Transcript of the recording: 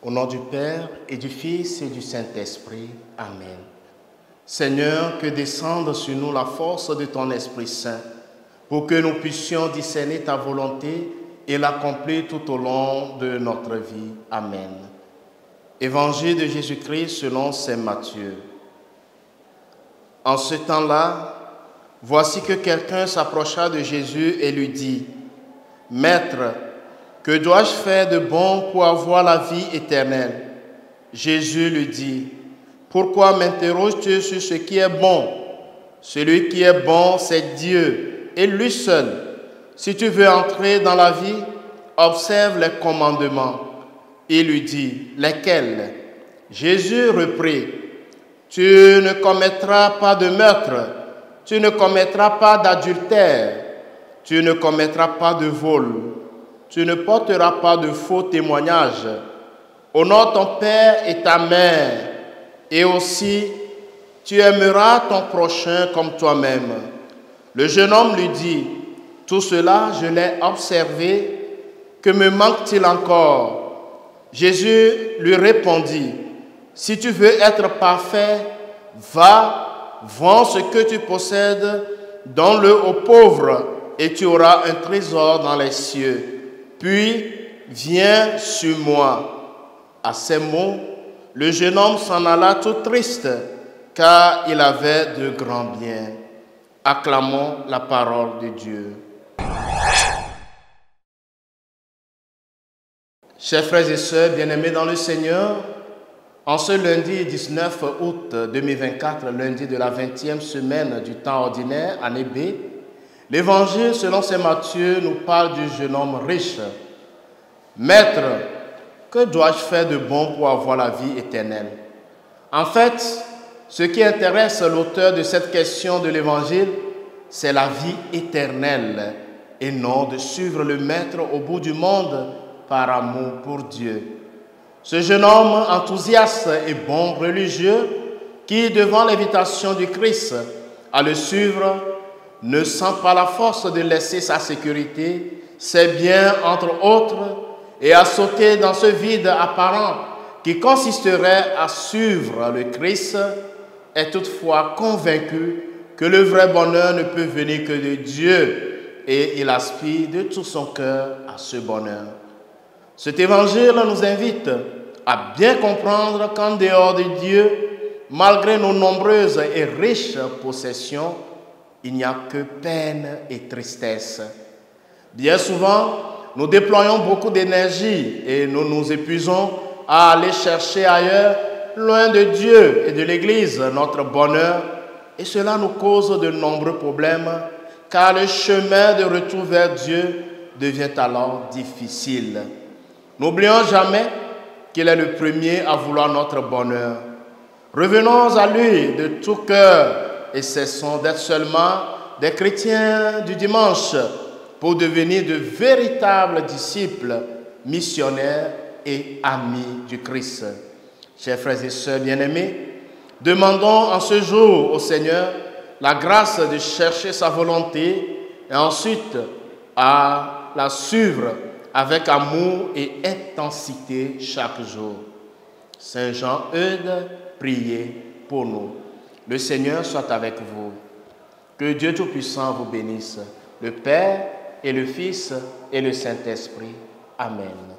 Au nom du Père et du Fils et du Saint-Esprit. Amen. Seigneur, que descende sur nous la force de ton Esprit Saint, pour que nous puissions discerner ta volonté et l'accomplir tout au long de notre vie. Amen. Évangile de Jésus-Christ selon saint Matthieu. En ce temps-là, voici que quelqu'un s'approcha de Jésus et lui dit, « Maître, que dois-je faire de bon pour avoir la vie éternelle ?» Jésus lui dit, « Pourquoi m'interroges-tu sur ce qui est bon? Celui qui est bon, c'est Dieu, et lui seul. Si tu veux entrer dans la vie, observe les commandements. » Il lui dit, « Lesquels ?» Jésus reprit, « Tu ne commettras pas de meurtre, tu ne commettras pas d'adultère, tu ne commettras pas de vol, tu ne porteras pas de faux témoignages. Honore ton père et ta mère, et aussi tu aimeras ton prochain comme toi-même. » Le jeune homme lui dit, « Tout cela, je l'ai observé, que me manque-t-il encore ?» Jésus lui répondit, « Si tu veux être parfait, va, vends ce que tu possèdes, donne-le aux pauvres, et tu auras un trésor dans les cieux. Puis, viens sur moi. » À ces mots, le jeune homme s'en alla tout triste, car il avait de grands biens. Acclamons la parole de Dieu. Chers frères et sœurs bien-aimés dans le Seigneur, en ce lundi 19 août 2024, lundi de la 20e semaine du temps ordinaire, année B, l'Évangile selon saint Matthieu nous parle du jeune homme riche. « Maître, que dois-je faire de bon pour avoir la vie éternelle ?» En fait, ce qui intéresse l'auteur de cette question de l'Évangile, c'est la vie éternelle et non de suivre le Maître au bout du monde par amour pour Dieu. Ce jeune homme enthousiaste et bon religieux qui, devant l'invitation du Christ à le suivre, ne sent pas la force de laisser sa sécurité, ses biens, entre autres, et à sauter dans ce vide apparent qui consisterait à suivre le Christ, est toutefois convaincu que le vrai bonheur ne peut venir que de Dieu et il aspire de tout son cœur à ce bonheur. Cet évangile nous invite à bien comprendre qu'en dehors de Dieu, malgré nos nombreuses et riches possessions, il n'y a que peine et tristesse. Bien souvent, nous déployons beaucoup d'énergie et nous nous épuisons à aller chercher ailleurs, loin de Dieu et de l'Église, notre bonheur, et cela nous cause de nombreux problèmes, car le chemin de retour vers Dieu devient alors difficile. N'oublions jamais qu'il est le premier à vouloir notre bonheur. Revenons à lui de tout cœur et cessons d'être seulement des chrétiens du dimanche pour devenir de véritables disciples, missionnaires et amis du Christ. Chers frères et sœurs bien-aimés, demandons en ce jour au Seigneur la grâce de chercher sa volonté et ensuite à la suivre avec amour et intensité chaque jour. Saint Jean-Eudes, priez pour nous. Le Seigneur soit avec vous. Que Dieu Tout-Puissant vous bénisse, le Père et le Fils et le Saint-Esprit. Amen.